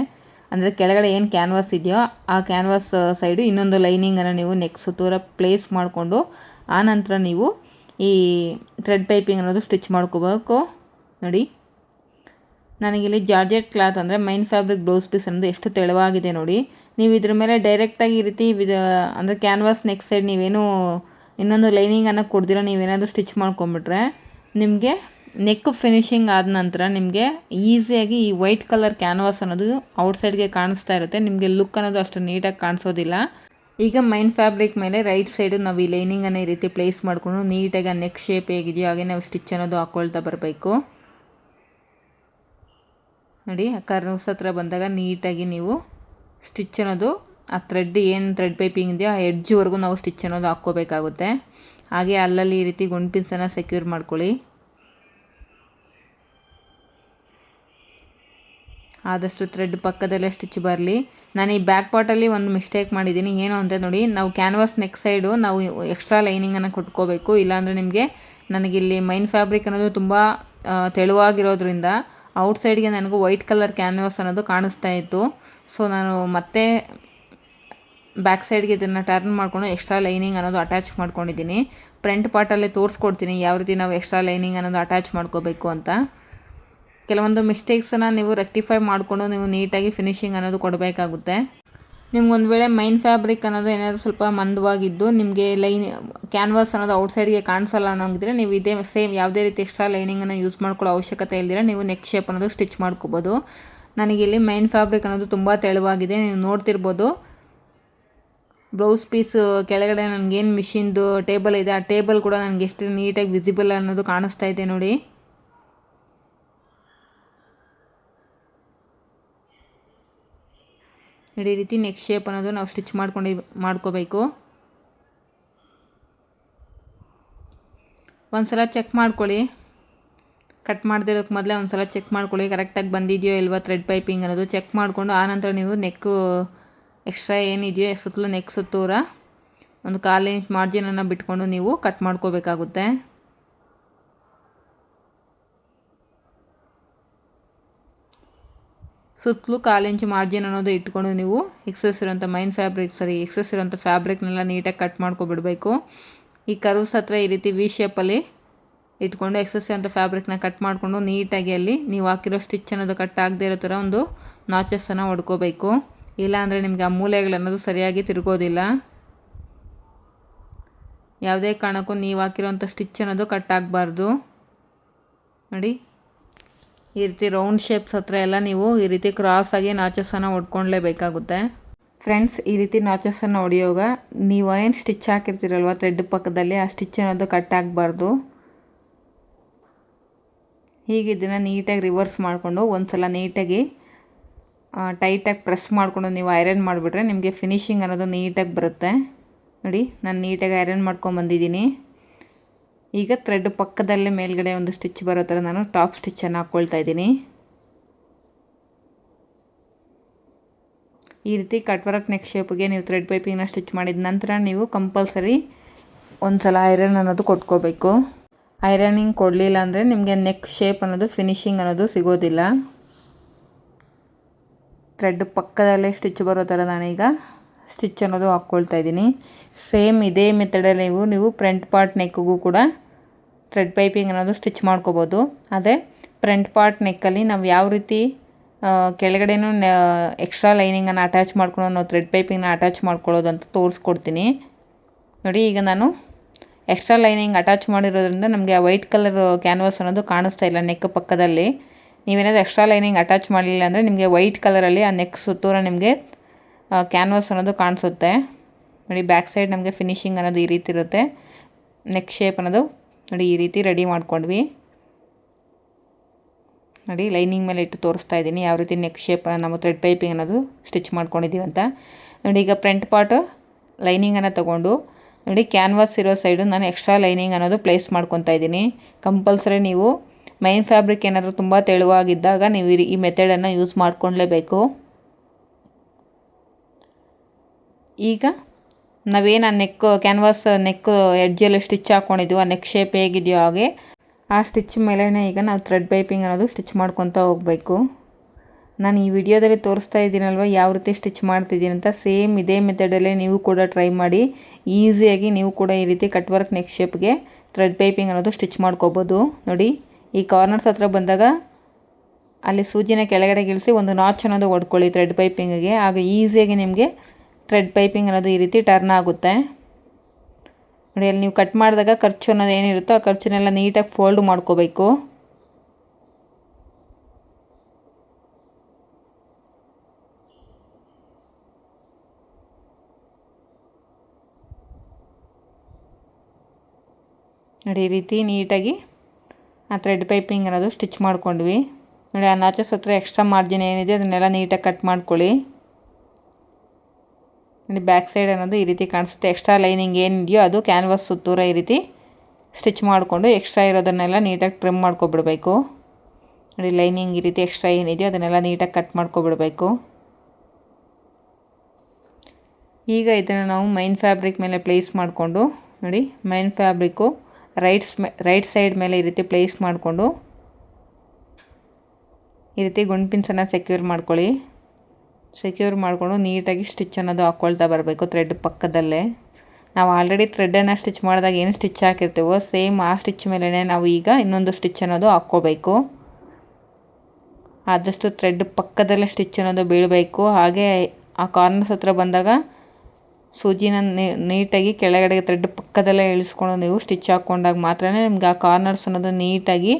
ಅಂದರೆ ಕೆಳಗಡೆ ಏನು ಕ್ಯಾನ್ವಾಸ್ ಇದೆಯೋ ಆ ಕ್ಯಾನ್ವಾಸ್ ಸೈಡು ಇನ್ನೊಂದು ಲೈನಿಂಗನ್ನು ನೀವು ನೆಕ್ ಸುತ್ತೂರ ಪ್ಲೇಸ್ ಮಾಡಿಕೊಂಡು ಆನಂತರ ನೀವು ಈ ಥ್ರೆಡ್ ಪೈಪಿಂಗ್ ಅನ್ನೋದು ಸ್ಟಿಚ್ ಮಾಡ್ಕೋಬೇಕು. ನೋಡಿ ನನಗಿಲ್ಲಿ ಜಾರ್ಜೆಟ್ ಕ್ಲಾತ್ ಅಂದರೆ ಮೈನ್ ಫ್ಯಾಬ್ರಿಕ್ ಬ್ಲೌಸ್ ಪೀಸ್ ಅನ್ನೋದು ಎಷ್ಟು ತೆಳುವಾಗಿದೆ ನೋಡಿ. ನೀವು ಇದ್ರ ಮೇಲೆ ಡೈರೆಕ್ಟಾಗಿ ಈ ರೀತಿ ಅಂದರೆ ಕ್ಯಾನ್ವಾಸ್ ನೆಕ್ ಸೈಡ್ ನೀವೇನು ಇನ್ನೊಂದು ಲೈನಿಂಗನ್ನು ಕೊಡ್ದಿರೋ ನೀವೇನಾದರೂ ಸ್ಟಿಚ್ ಮಾಡ್ಕೊಂಬಿಟ್ರೆ ನಿಮಗೆ ನೆಕ್ ಫಿನಿಶಿಂಗ್ ಆದ ನಂತರ ನಿಮಗೆ ಈಸಿಯಾಗಿ ಈ ವೈಟ್ ಕಲರ್ ಕ್ಯಾನ್ವಾಸ್ ಅನ್ನೋದು ಔಟ್ಸೈಡ್ಗೆ ಕಾಣಿಸ್ತಾ ಇರುತ್ತೆ. ನಿಮಗೆ ಲುಕ್ ಅನ್ನೋದು ಅಷ್ಟು ನೀಟಾಗಿ ಕಾಣಿಸೋದಿಲ್ಲ. ಈಗ ಮೈನ್ ಫ್ಯಾಬ್ರಿಕ್ ಮೇಲೆ ರೈಟ್ ಸೈಡು ನಾವು ಈ ಲೈನಿಂಗನ್ನು ಈ ರೀತಿ ಪ್ಲೇಸ್ ಮಾಡಿಕೊಂಡು ನೀಟಾಗಿ ಆ ನೆಕ್ ಶೇಪ್ ಹೇಗಿದೆಯೋ ಹಾಗೆ ನಾವು ಸ್ಟಿಚ್ ಅನ್ನೋದು ಹಾಕ್ಕೊಳ್ತಾ ಬರಬೇಕು ನೋಡಿ. ಆ ಕರ್ವ್ಸ್ ಹತ್ರ ಬಂದಾಗ ನೀಟಾಗಿ ನೀವು ಸ್ಟಿಚ್ ಅನ್ನೋದು ಆ ಥ್ರೆಡ್ ಪೈಪಿಂಗ್ ಇದೆಯೋ ಆ ಎಡ್ಜ್ವರೆಗೂ ನಾವು ಸ್ಟಿಚ್ ಅನ್ನೋದು ಹಾಕ್ಕೋಬೇಕಾಗುತ್ತೆ. ಹಾಗೆ ಅಲ್ಲಲ್ಲಿ ಈ ರೀತಿ ಗುಂಡ್ ಪಿನ್ಸನ್ನು ಸೆಕ್ಯೂರ್ ಮಾಡ್ಕೊಳ್ಳಿ. ಆದಷ್ಟು ಥ್ರೆಡ್ ಪಕ್ಕದಲ್ಲೇ ಸ್ಟಿಚ್ ಬರಲಿ. ನಾನು ಈ ಬ್ಯಾಕ್ ಪಾರ್ಟಲ್ಲಿ ಒಂದು ಮಿಸ್ಟೇಕ್ ಮಾಡಿದ್ದೀನಿ. ಏನು ಅಂತ ನೋಡಿ, ನಾವು ಕ್ಯಾನ್ವಾಸ್ ನೆಕ್ ಸೈಡು ನಾವು ಎಕ್ಸ್ಟ್ರಾ ಲೈನಿಂಗನ್ನು ಕೊಟ್ಕೋಬೇಕು. ಇಲ್ಲಾಂದರೆ ನಿಮಗೆ ನನಗಿಲ್ಲಿ ಮೈನ್ ಫ್ಯಾಬ್ರಿಕ್ ಅನ್ನೋದು ತುಂಬ ತೆಳುವಾಗಿರೋದ್ರಿಂದ ಔಟ್ಸೈಡ್ಗೆ ನನಗೂ ವೈಟ್ ಕಲರ್ ಕ್ಯಾನ್ವಾಸ್ ಅನ್ನೋದು ಕಾಣಿಸ್ತಾ ಇತ್ತು. ಸೊ ನಾನು ಮತ್ತೆ ಬ್ಯಾಕ್ ಸೈಡ್ಗೆ ಇದನ್ನು ಟರ್ನ್ ಮಾಡಿಕೊಂಡು ಎಕ್ಸ್ಟ್ರಾ ಲೈನಿಂಗ್ ಅನ್ನೋದು ಅಟ್ಯಾಚ್ ಮಾಡ್ಕೊಂಡಿದ್ದೀನಿ. ಫ್ರಂಟ್ ಪಾರ್ಟಲ್ಲೇ ತೋರಿಸ್ಕೊಡ್ತೀನಿ ಯಾವ ರೀತಿ ನಾವು ಎಕ್ಸ್ಟ್ರಾ ಲೈನಿಂಗ್ ಅನ್ನೋದು ಅಟ್ಯಾಚ್ ಮಾಡ್ಕೋಬೇಕು ಅಂತ. ಕೆಲವೊಂದು ಮಿಸ್ಟೇಕ್ಸನ್ನು ನೀವು ರೆಕ್ಟಿಫೈ ಮಾಡಿಕೊಂಡು ನೀವು ನೀಟಾಗಿ ಫಿನಿಶಿಂಗ್ ಅನ್ನೋದು ಕೊಡಬೇಕಾಗುತ್ತೆ. ನಿಮ್ಗೊಂದು ವೇಳೆ ಮೈನ್ ಫ್ಯಾಬ್ರಿಕ್ ಅನ್ನೋದು ಏನಾದರೂ ಸ್ವಲ್ಪ ಮಂದವಾಗಿದ್ದು ನಿಮಗೆ ಕ್ಯಾನ್ವಾಸ್ ಅನ್ನೋದು ಔಟ್ಸೈಡ್ಗೆ ಕಾಣಿಸಲ್ಲ ಅನ್ನೋಂಗಿದ್ರೆ ನೀವು ಇದೇ ಸೇಮ್ ಯಾವುದೇ ರೀತಿ ಎಕ್ಸ್ಟ್ರಾ ಲೈನಿಂಗನ್ನು ಯೂಸ್ ಮಾಡ್ಕೊಳ್ಳೋ ಅವಶ್ಯಕತೆ ಇಲ್ದಿರ ನೀವು ನೆಕ್ ಶೇಪ್ ಅನ್ನೋದು ಸ್ಟಿಚ್ ಮಾಡ್ಕೋಬೋದು. ನನಗಿಲ್ಲಿ ಮೈನ್ ಫ್ಯಾಬ್ರಿಕ್ ಅನ್ನೋದು ತುಂಬ ತೆಳುವಾಗಿದೆ, ನೀವು ನೋಡ್ತಿರ್ಬೋದು. ಬ್ಲೌಸ್ ಪೀಸ್ ಕೆಳಗಡೆ ನನಗೇನು ಮಿಷಿನ್ದು ಟೇಬಲ್ ಇದೆ ಆ ಟೇಬಲ್ ಕೂಡ ನನಗೆ ಎಷ್ಟು ನೀಟಾಗಿ ವಿಸಿಬಲ್ ಅನ್ನೋದು ಕಾಣಿಸ್ತಾ ಇದೆ ನೋಡಿ. ಇದೇ ರೀತಿ ನೆಕ್ ಶೇಪ್ ಅನ್ನೋದು ನಾವು ಸ್ಟಿಚ್ ಮಾಡ್ಕೋಬೇಕು. ಒಂದು ಸಲ ಚೆಕ್ ಮಾಡ್ಕೊಳ್ಳಿ, ಕಟ್ ಮಾಡದಿರೋಕ್ಕೆ ಮೊದಲೇ ಒಂದು ಸಲ ಚೆಕ್ ಮಾಡ್ಕೊಳ್ಳಿ ಕರೆಕ್ಟಾಗಿ ಬಂದಿದೆಯೋ ಇಲ್ವಾ ಥ್ರೆಡ್ ಪೈಪಿಂಗ್ ಅನ್ನೋದು ಚೆಕ್ ಮಾಡಿಕೊಂಡು ಆನಂತರ ನೀವು ನೆಕ್ಕು ಎಕ್ಸ್ಟ್ರಾ ಏನಿದೆಯೋ ಸುತ್ತಲೂ ನೆಕ್ ಸುತ್ತೂರ ಒಂದು 1/4 ಇಂಚ್ ಮಾರ್ಜಿನನ್ನು ಬಿಟ್ಕೊಂಡು ನೀವು ಕಟ್ ಮಾಡ್ಕೋಬೇಕಾಗುತ್ತೆ. ಸುತ್ತಲೂ 1/4 ಇಂಚ್ ಮಾರ್ಜಿನ್ ಅನ್ನೋದು ಇಟ್ಕೊಂಡು ನೀವು ಎಕ್ಸಸ್ ಇರೋಂಥ ಫ್ಯಾಬ್ರಿಕ್ನೆಲ್ಲ ನೀಟಾಗಿ ಕಟ್ ಮಾಡ್ಕೊಬಿಡಬೇಕು. ಈ ಕರ್ವ್ಸ್ ಹತ್ರ ಈ ರೀತಿ ವಿ ಶೇಪಲ್ಲಿ ಇಟ್ಕೊಂಡು ಎಕ್ಸಸ್ ಇರೋಂಥ ಫ್ಯಾಬ್ರಿಕ್ನ ಕಟ್ ಮಾಡಿಕೊಂಡು ನೀಟಾಗಿ ಅಲ್ಲಿ ನೀವು ಹಾಕಿರೋ ಸ್ಟಿಚ್ ಅನ್ನೋದು ಕಟ್ ಆಗದೆ ಇರೋ ಥರ ಒಂದು ನಾಚಸ್ಸನ್ನು ಹೊಡ್ಕೋಬೇಕು. ಇಲ್ಲಾಂದರೆ ನಿಮಗೆ ಆ ಮೂಲೆಗಳನ್ನೋದು ಸರಿಯಾಗಿ ತಿರುಗೋದಿಲ್ಲ. ಯಾವುದೇ ಕಾರಣಕ್ಕೂ ನೀವು ಹಾಕಿರೋಂಥ ಸ್ಟಿಚ್ ಅನ್ನೋದು ಕಟ್ ಆಗಬಾರ್ದು ನೋಡಿ. ಈ ರೀತಿ ರೌಂಡ್ ಶೇಪ್ಸ್ ಹತ್ರ ಎಲ್ಲ ನೀವು ಈ ರೀತಿ ಕ್ರಾಸಾಗಿ ನಾಚಸ್ಸನ್ನು ಹೊಡ್ಕೊಳ್ಲೇಬೇಕಾಗುತ್ತೆ. ಫ್ರೆಂಡ್ಸ್, ಈ ರೀತಿ ನಾಚಸ್ಸನ್ನು ಹೊಡೆಯುವಾಗ ನೀವು ಏನು ಸ್ಟಿಚ್ ಹಾಕಿರ್ತೀರಲ್ವ ಥ್ರೆಡ್ ಪಕ್ಕದಲ್ಲಿ ಆ ಸ್ಟಿಚ್ ಅನ್ನೋದು ಕಟ್ ಆಗಬಾರ್ದು. ಹೀಗೆ ಇದನ್ನು ನೀಟಾಗಿ ರಿವರ್ಸ್ ಮಾಡಿಕೊಂಡು ಒಂದು ಸಲ ನೀಟಾಗಿ ಟೈಟಾಗಿ ಪ್ರೆಸ್ ಮಾಡಿಕೊಂಡು ನೀವು ಐರನ್ ಮಾಡಿಬಿಟ್ರೆ ನಿಮಗೆ ಫಿನಿಶಿಂಗ್ ಅನ್ನೋದು ನೀಟಾಗಿ ಬರುತ್ತೆ ನೋಡಿ. ನಾನು ನೀಟಾಗಿ ಐರನ್ ಮಾಡ್ಕೊಂಬಂದಿದ್ದೀನಿ. ಈಗ ಥ್ರೆಡ್ ಪಕ್ಕದಲ್ಲೇ ಮೇಲ್ಗಡೆ ಒಂದು ಸ್ಟಿಚ್ ಬರೋ ಥರ ನಾನು ಟಾಪ್ ಸ್ಟಿಚ್ಚನ್ನು ಹಾಕ್ಕೊಳ್ತಾ ಇದ್ದೀನಿ. ಈ ರೀತಿ ಕಟ್ ವರ್ಕ್ ನೆಕ್ ಶೇಪ್ಗೆ ನೀವು ಥ್ರೆಡ್ ಪೈಪಿಂಗ್ನ ಸ್ಟಿಚ್ ಮಾಡಿದ ನಂತರ ನೀವು ಕಂಪಲ್ಸರಿ ಒಂದು ಸಲ ಐರನ್ ಅನ್ನೋದು ಕೊಟ್ಕೋಬೇಕು. ಐರನಿಂಗ್ ಕೊಡಲಿಲ್ಲ ಅಂದರೆ ನಿಮಗೆ ನೆಕ್ ಶೇಪ್ ಅನ್ನೋದು ಫಿನಿಶಿಂಗ್ ಅನ್ನೋದು ಸಿಗೋದಿಲ್ಲ. ಥ್ರೆಡ್ ಪಕ್ಕದಲ್ಲೇ ಸ್ಟಿಚ್ ಬರೋ ಥರ ನಾನೀಗ ಸ್ಟಿಚ್ ಅನ್ನೋದು ಹಾಕ್ಕೊಳ್ತಾ ಇದ್ದೀನಿ. ಸೇಮ್ ಇದೇ ಮೆಥಡಲ್ಲಿ ನೀವು ಫ್ರಂಟ್ ಪಾರ್ಟ್ ನೆಕ್ಕಿಗೂ ಕೂಡ ಥ್ರೆಡ್ ಪೈಪಿಂಗ್ ಅನ್ನೋದು ಸ್ಟಿಚ್ ಮಾಡ್ಕೋಬೋದು. ಅದೇ ಫ್ರಂಟ್ ಪಾರ್ಟ್ ನೆಕ್ಕಲ್ಲಿ ನಾವು ಯಾವ ರೀತಿ ಕೆಳಗಡೆನೂ ಎಕ್ಸ್ಟ್ರಾ ಲೈನಿಂಗನ್ನು ಅಟ್ಯಾಚ್ ಮಾಡ್ಕೊಂಡು ನಾವು ಥ್ರೆಡ್ ಪೈಪಿಂಗ್ನ ಅಟ್ಯಾಚ್ ಮಾಡ್ಕೊಳ್ಳೋದು ಅಂತ ತೋರಿಸ್ಕೊಡ್ತೀನಿ ನೋಡಿ. ಈಗ ನಾನು ಎಕ್ಸ್ಟ್ರಾ ಲೈನಿಂಗ್ ಅಟ್ಯಾಚ್ ಮಾಡಿರೋದ್ರಿಂದ ನಮಗೆ ಆ ವೈಟ್ ಕಲರ್ ಕ್ಯಾನ್ವಾಸ್ ಅನ್ನೋದು ಕಾಣಿಸ್ತಾ ಇಲ್ಲ ನೆಕ್ ಪಕ್ಕದಲ್ಲಿ. ನೀವೇನಾದರೂ ಎಕ್ಸ್ಟ್ರಾ ಲೈನಿಂಗ್ ಅಟ್ಯಾಚ್ ಮಾಡಲಿಲ್ಲ ಅಂದರೆ ನಿಮಗೆ ವೈಟ್ ಕಲರಲ್ಲಿ ಆ ನೆಕ್ ಸುತ್ತೂರ ನಿಮಗೆ ಕ್ಯಾನ್ವಾಸ್ ಅನ್ನೋದು ಕಾಣಿಸುತ್ತೆ ನೋಡಿ. ಬ್ಯಾಕ್ ಸೈಡ್ ನಮಗೆ ಫಿನಿಶಿಂಗ್ ಅನ್ನೋದು ಈ ರೀತಿ ಇರುತ್ತೆ. ನೆಕ್ ಶೇಪ್ ಅನ್ನೋದು ನೋಡಿ ಈ ರೀತಿ ರೆಡಿ ಮಾಡ್ಕೊಂಡ್ವಿ ನೋಡಿ. ಲೈನಿಂಗ್ ಮೇಲೆ ಇಟ್ಟು ತೋರಿಸ್ತಾ ಇದ್ದೀನಿ ಯಾವ ರೀತಿ ನೆಕ್ ಶೇಪನ್ನು ನಾವು ಥ್ರೆಡ್ ಪೈಪಿಂಗ್ ಅನ್ನೋದು ಸ್ಟಿಚ್ ಮಾಡ್ಕೊಂಡಿದ್ದೀವಿ ಅಂತ ನೋಡಿ. ಈಗ ಫ್ರಂಟ್ ಪಾರ್ಟ್ ಲೈನಿಂಗನ್ನು ತೊಗೊಂಡು ನೋಡಿ ಕ್ಯಾನ್ವಾಸ್ ಇರೋ ಸೈಡು ನಾನು ಎಕ್ಸ್ಟ್ರಾ ಲೈನಿಂಗ್ ಅನ್ನೋದು ಪ್ಲೇಸ್ ಮಾಡ್ಕೊತಾ ಇದ್ದೀನಿ. ಕಂಪಲ್ಸರಿ ನೀವು ಮೈನ್ ಫ್ಯಾಬ್ರಿಕ್ ಏನಾದರೂ ತುಂಬ ತೆಳುವಾಗಿದ್ದಾಗ ನೀವು ಈ ಮೆಥಡನ್ನು ಯೂಸ್ ಮಾಡ್ಕೊಳ್ಳೇಬೇಕು. ಈಗ ನಾವೇನು ಆ ಕ್ಯಾನ್ವಾಸ್ ನೆಕ್ ಎಡ್ಜಲ್ಲಿ ಸ್ಟಿಚ್ ಹಾಕ್ಕೊಂಡಿದ್ದೀವಿ ಆ ನೆಕ್ ಶೇಪ್ ಹೇಗಿದೆಯೋ ಹಾಗೆ ಆ ಸ್ಟಿಚ್ ಮೇಲೇ ಈಗ ನಾವು ಥ್ರೆಡ್ ಪೈಪಿಂಗ್ ಅನ್ನೋದು ಸ್ಟಿಚ್ ಮಾಡ್ಕೊತಾ ಹೋಗಬೇಕು. ನಾನು ಈ ವಿಡಿಯೋದಲ್ಲಿ ತೋರಿಸ್ತಾ ಇದ್ದೀನಲ್ವ ಯಾವ ರೀತಿ ಸ್ಟಿಚ್ ಮಾಡ್ತಿದ್ದೀನಿ ಅಂತ, ಸೇಮ್ ಇದೇ ಮೆಥಡಲ್ಲೇ ನೀವು ಕೂಡ ಟ್ರೈ ಮಾಡಿ. ಈಸಿಯಾಗಿ ನೀವು ಕೂಡ ಈ ರೀತಿ ಕಟ್ ವರ್ಕ್ ನೆಕ್ ಶೇಪ್ಗೆ ಥ್ರೆಡ್ ಪೈಪಿಂಗ್ ಅನ್ನೋದು ಸ್ಟಿಚ್ ಮಾಡ್ಕೋಬೋದು ನೋಡಿ. ಈ ಕಾರ್ನರ್ಸ್ ಹತ್ರ ಬಂದಾಗ ಅಲ್ಲಿ ಸೂಜಿನ ಕೆಳಗಡೆ ಇಳಿಸಿ ಒಂದು ನಾಚ್ ಅನ್ನೋದು ಹೊಡ್ಕೊಳ್ಳಿ ಥ್ರೆಡ್ ಪೈಪಿಂಗಿಗೆ. ಆಗ ಈಸಿಯಾಗಿ ನಿಮಗೆ ಥ್ರೆಡ್ ಪೈಪಿಂಗ್ ಅನ್ನೋದು ಈ ರೀತಿ ಟರ್ನ್ ಆಗುತ್ತೆ ನೋಡಿ. ಅಲ್ಲಿ ನೀವು ಕಟ್ ಮಾಡಿದಾಗ ಖರ್ಚು ಅನ್ನೋದು ಏನಿರುತ್ತೋ ಆ ಖರ್ಚನ್ನೆಲ್ಲ ನೀಟಾಗಿ ಫೋಲ್ಡ್ ಮಾಡ್ಕೋಬೇಕು. ನೋಡಿ ಈ ರೀತಿ ನೀಟಾಗಿ ಆ ಥ್ರೆಡ್ ಪೈಪಿಂಗ್ ಅನ್ನೋದು ಸ್ಟಿಚ್ ಮಾಡ್ಕೊಂಡ್ವಿ ನೋಡಿ. ಆ ನಾಚಸ್ ಹತ್ರ ಎಕ್ಸ್ಟ್ರಾ ಮಾರ್ಜಿನ್ ಏನಿದೆ ಅದನ್ನೆಲ್ಲ ನೀಟಾಗಿ ಕಟ್ ಮಾಡ್ಕೊಳ್ಳಿ ನೋಡಿ. ಬ್ಯಾಕ್ ಸೈಡ್ ಅನ್ನೋದು ಈ ರೀತಿ ಕಾಣಿಸುತ್ತೆ. ಎಕ್ಸ್ಟ್ರಾ ಲೈನಿಂಗ್ ಏನಿದೆಯೋ ಅದು ಕ್ಯಾನ್ವಾಸ್ ಸುತ್ತೂರ ಈ ರೀತಿ ಸ್ಟಿಚ್ ಮಾಡಿಕೊಂಡು ಎಕ್ಸ್ಟ್ರಾ ಇರೋದನ್ನೆಲ್ಲ ನೀಟಾಗಿ ಟ್ರಿಮ್ ಮಾಡ್ಕೊಬಿಡಬೇಕು ನೋಡಿ. ಲೈನಿಂಗ್ ಈ ರೀತಿ ಎಕ್ಸ್ಟ್ರಾ ಏನಿದೆಯೋ ಅದನ್ನೆಲ್ಲ ನೀಟಾಗಿ ಕಟ್ ಮಾಡ್ಕೊಬಿಡಬೇಕು. ಈಗ ಇದನ್ನು ನಾವು ಮೈನ್ ಫ್ಯಾಬ್ರಿಕ್ ಮೇಲೆ ಪ್ಲೇಸ್ ಮಾಡಿಕೊಂಡು ನೋಡಿ, ಮೈನ್ ಫ್ಯಾಬ್ರಿಕ್ಕು ರೈಟ್ ಸೈಡ್ ಮೇಲೆ ಈ ರೀತಿ ಪ್ಲೇಸ್ ಮಾಡಿಕೊಂಡು ಈ ರೀತಿ ಗುಂಡು ಪಿನ್ಸನ್ನು ಸೆಕ್ಯೂರ್ ಮಾಡ್ಕೊಳ್ಳಿ. ಸೆಕ್ಯೂರ್ ಮಾಡಿಕೊಂಡು ನೀಟಾಗಿ ಸ್ಟಿಚ್ ಅನ್ನೋದು ಹಾಕ್ಕೊಳ್ತಾ ಬರಬೇಕು ಥ್ರೆಡ್ ಪಕ್ಕದಲ್ಲೇ. ನಾವು ಆಲ್ರೆಡಿ ಥ್ರೆಡನ್ನು ಸ್ಟಿಚ್ ಮಾಡಿದಾಗ ಏನು ಸ್ಟಿಚ್ ಹಾಕಿರ್ತೀವೋ ಸೇಮ್ ಆ ಸ್ಟಿಚ್ ಮೇಲೇ ನಾವು ಈಗ ಇನ್ನೊಂದು ಸ್ಟಿಚ್ ಅನ್ನೋದು ಹಾಕ್ಕೋಬೇಕು. ಆದಷ್ಟು ಥ್ರೆಡ್ ಪಕ್ಕದಲ್ಲೇ ಸ್ಟಿಚ್ ಅನ್ನೋದು ಬೀಳಬೇಕು. ಹಾಗೆ ಆ ಕಾರ್ನರ್ಸ್ ಹತ್ರ ಬಂದಾಗ ಸೂಜಿನ ನೀಟಾಗಿ ಕೆಳಗಡೆ ಥ್ರೆಡ್ ಪಕ್ಕದಲ್ಲೇ ಇಳಿಸ್ಕೊಂಡು ನೀವು ಸ್ಟಿಚ್ ಹಾಕ್ಕೊಂಡಾಗ ಮಾತ್ರ ನಿಮ್ಗೆ ಆ ಕಾರ್ನರ್ಸ್ ಅನ್ನೋದು ನೀಟಾಗಿ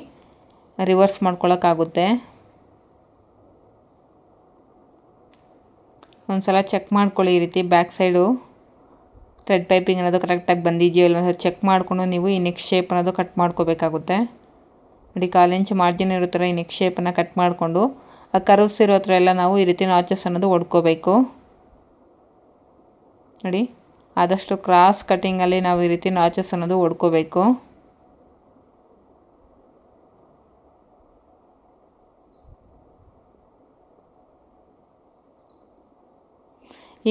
ರಿವರ್ಸ್ ಮಾಡ್ಕೊಳ್ಳೋಕ್ಕಾಗುತ್ತೆ. ಒಂದು ಸಲ ಚೆಕ್ ಮಾಡ್ಕೊಳ್ಳಿ ಈ ರೀತಿ ಬ್ಯಾಕ್ ಸೈಡು ಥ್ರೆಡ್ ಪೈಪಿಂಗ್ ಅನ್ನೋದು ಕರೆಕ್ಟಾಗಿ ಬಂದಿದೆಯೋ ಇಲ್ಲ ಚೆಕ್ ಮಾಡಿಕೊಂಡು ನೀವು ಈ ನೆಕ್ ಶೇಪ್ ಅನ್ನೋದು ಕಟ್ ಮಾಡ್ಕೋಬೇಕಾಗುತ್ತೆ ನೋಡಿ. 1/4 ಇಂಚ್ ಮಾರ್ಜಿನ್ ಇರೋ ಥರ ಈ ನೆಕ್ ಶೇಪನ್ನು ಕಟ್ ಮಾಡಿಕೊಂಡು ಆ ಕರ್ವ್ಸ್ ಇರೋ ಹತ್ರ ಎಲ್ಲ ನಾವು ಈ ರೀತಿ ನಾಚಸ್ ಅನ್ನೋದು ಹೊಡ್ಕೋಬೇಕು ನೋಡಿ. ಆದಷ್ಟು ಕ್ರಾಸ್ ಕಟ್ಟಿಂಗಲ್ಲಿ ನಾವು ಈ ರೀತಿ ನಾಚಸ್ ಅನ್ನೋದು ಹೊಡ್ಕೋಬೇಕು.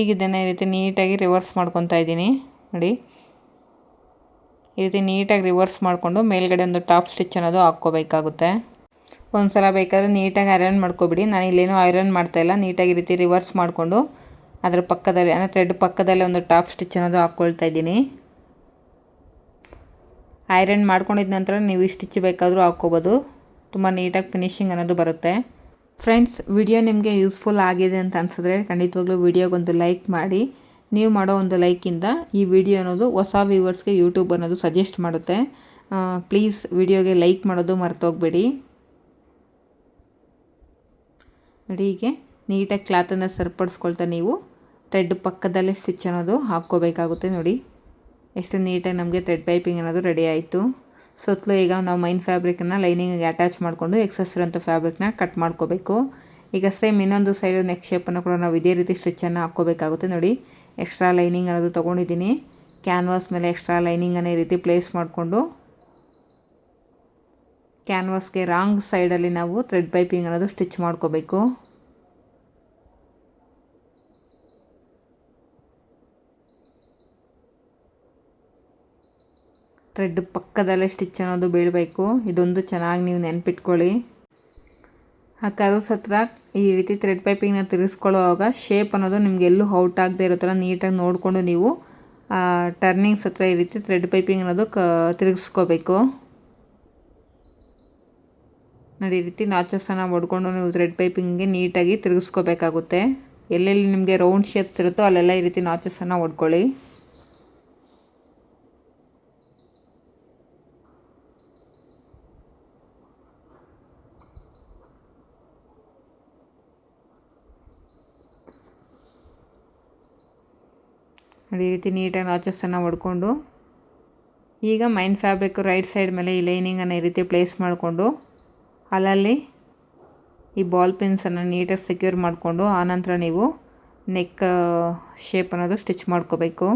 ಈಗ ಇದನ್ನು ಈ ರೀತಿ ನೀಟಾಗಿ ರಿವರ್ಸ್ ಮಾಡ್ಕೊತಾ ಇದ್ದೀನಿ ನೋಡಿ. ಈ ರೀತಿ ನೀಟಾಗಿ ರಿವರ್ಸ್ ಮಾಡಿಕೊಂಡು ಮೇಲ್ಗಡೆ ಒಂದು ಟಾಪ್ ಸ್ಟಿಚ್ ಅನ್ನೋದು ಹಾಕ್ಕೋಬೇಕಾಗುತ್ತೆ. ಒಂದು ಸಲ ಬೇಕಾದರೆ ನೀಟಾಗಿ ಐರನ್ ಮಾಡ್ಕೊಬಿಡಿ. ನಾನು ಇಲ್ಲೇನೂ ಐರನ್ ಮಾಡ್ತಾಯಿಲ್ಲ. ನೀಟಾಗಿ ಈ ರೀತಿ ರಿವರ್ಸ್ ಮಾಡಿಕೊಂಡು ಅದರ ಪಕ್ಕದಲ್ಲಿ ಅಂದರೆ ಥ್ರೆಡ್ ಪಕ್ಕದಲ್ಲೇ ಒಂದು ಟಾಪ್ ಸ್ಟಿಚ್ ಅನ್ನೋದು ಹಾಕ್ಕೊಳ್ತಾ ಇದ್ದೀನಿ. ಐರನ್ ಮಾಡ್ಕೊಂಡಿದ ನಂತರ ನೀವು ಈ ಸ್ಟಿಚ್ ಬೇಕಾದರೂ ಹಾಕ್ಕೋಬೋದು. ತುಂಬ ನೀಟಾಗಿ ಫಿನಿಶಿಂಗ್ ಅನ್ನೋದು ಬರುತ್ತೆ. ಫ್ರೆಂಡ್ಸ್, ವಿಡಿಯೋ ನಿಮಗೆ ಯೂಸ್ಫುಲ್ ಆಗಿದೆ ಅಂತ ಅನಿಸಿದ್ರೆ ಖಂಡಿತವಾಗ್ಲೂ ವಿಡಿಯೋಗೊಂದು ಲೈಕ್ ಮಾಡಿ. ನೀವು ಮಾಡೋ ಒಂದು ಲೈಕಿಂದ ಈ ವಿಡಿಯೋ ಅನ್ನೋದು ಹೊಸ ವ್ಯೂವರ್ಸ್ಗೆ ಯೂಟ್ಯೂಬ್ ಅನ್ನೋದು ಸಜೆಸ್ಟ್ ಮಾಡುತ್ತೆ. ಪ್ಲೀಸ್ ವಿಡಿಯೋಗೆ ಲೈಕ್ ಮಾಡೋದು ಮರ್ತೋಗ್ಬೇಡಿ ನೋಡಿ. ಹೀಗೆ ನೀಟಾಗಿ ಕ್ಲಾತನ್ನು ಸರಿಪಡಿಸ್ಕೊಳ್ತಾ ನೀವು ಥ್ರೆಡ್ ಪಕ್ಕದಲ್ಲೇ ಸ್ಟಿಚ್ ಅನ್ನೋದು ಹಾಕ್ಕೋಬೇಕಾಗುತ್ತೆ ನೋಡಿ. ಎಷ್ಟು ನೀಟಾಗಿ ನಮಗೆ ಥ್ರೆಡ್ ಪೈಪಿಂಗ್ ಅನ್ನೋದು ರೆಡಿ ಆಯಿತು. ಸುತ್ತಲೂ ಈಗ ನಾವು ಮೈನ್ ಫ್ಯಾಬ್ರಿಕನ್ನು ಲೈನಿಂಗಿಗೆ ಅಟ್ಯಾಚ್ ಮಾಡಿಕೊಂಡು ಎಕ್ಸಸ್ ಇರೋಂಥ ಫ್ಯಾಬ್ರಿಕ್ನ ಕಟ್ ಮಾಡ್ಕೋಬೇಕು. ಈಗ ಸೇಮ್ ಇನ್ನೊಂದು ಸೈಡು ನೆಕ್ ಶೇಪನ್ನು ಕೂಡ ನಾವು ಇದೇ ರೀತಿ ಸ್ಟಿಚ್ಚನ್ನು ಹಾಕ್ಕೋಬೇಕಾಗುತ್ತೆ ನೋಡಿ. ಎಕ್ಸ್ಟ್ರಾ ಲೈನಿಂಗ್ ಅನ್ನೋದು ತೊಗೊಂಡಿದ್ದೀನಿ. ಕ್ಯಾನ್ವಾಸ್ ಮೇಲೆ ಎಕ್ಸ್ಟ್ರಾ ಲೈನಿಂಗನ್ನು ಈ ರೀತಿ ಪ್ಲೇಸ್ ಮಾಡಿಕೊಂಡು ಕ್ಯಾನ್ವಾಸ್ಗೆ ರಾಂಗ್ ಸೈಡಲ್ಲಿ ನಾವು ಥ್ರೆಡ್ ಪೈಪಿಂಗ್ ಅನ್ನೋದು ಸ್ಟಿಚ್ ಮಾಡ್ಕೋಬೇಕು. ಥ್ರೆಡ್ ಪಕ್ಕದಲ್ಲೇ ಸ್ಟಿಚ್ ಅನ್ನೋದು ಬೀಳಬೇಕು. ಇದೊಂದು ಚೆನ್ನಾಗಿ ನೀವು ನೆನ್ಪಿಟ್ಕೊಳ್ಳಿ. ಆ ಕರ್ವ್ಸ್ ಹತ್ರ ಈ ರೀತಿ ಥ್ರೆಡ್ ಪೈಪಿಂಗ್ನ ತಿರುಗಿಸ್ಕೊಳ್ಳೋವಾಗ ಶೇಪ್ ಅನ್ನೋದು ನಿಮ್ಗೆ ಎಲ್ಲೂ ಔಟ್ ಆಗದೆ ಇರೋ ಥರ ನೀಟಾಗಿ ನೋಡಿಕೊಂಡು ನೀವು ಟರ್ನಿಂಗ್ಸ್ ಹತ್ರ ಈ ರೀತಿ ಥ್ರೆಡ್ ಪೈಪಿಂಗ್ ಅನ್ನೋದು ತಿರುಗಿಸ್ಕೋಬೇಕು ನೋಡಿ. ಈ ರೀತಿ ನಾಚಸನ್ನು ಹೊಡ್ಕೊಂಡು ನೀವು ಥ್ರೆಡ್ ಪೈಪಿಂಗ್ಗೆ ನೀಟಾಗಿ ತಿರುಗಿಸ್ಕೋಬೇಕಾಗುತ್ತೆ. ಎಲ್ಲೆಲ್ಲಿ ನಿಮಗೆ ರೌಂಡ್ ಶೇಪ್ಸ್ ಇರುತ್ತೋ ಅಲ್ಲೆಲ್ಲ ಈ ರೀತಿ ನಾಚಸನ್ನು ಹೊಡ್ಕೊಳ್ಳಿ. ಈ ರೀತಿ ನೀಟಾಗಿ ನಾಚಸನ್ನು ಹೊಡ್ಕೊಂಡು ಈಗ ಮೈನ್ ಫ್ಯಾಬ್ರಿಕ್ ರೈಟ್ ಸೈಡ್ ಮೇಲೆ ಈ ಲೈನಿಂಗನ್ನು ಈ ರೀತಿ ಪ್ಲೇಸ್ ಮಾಡಿಕೊಂಡು ಅಲ್ಲಲ್ಲಿ ಈ ಬಾಲ್ ಪಿನ್ಸನ್ನು ನೀಟಾಗಿ ಸೆಕ್ಯೂರ್ ಮಾಡಿಕೊಂಡು ಆನಂತರ ನೀವು ನೆಕ್ ಶೇಪ್ ಅನ್ನೋದು ಸ್ಟಿಚ್ ಮಾಡ್ಕೋಬೇಕು.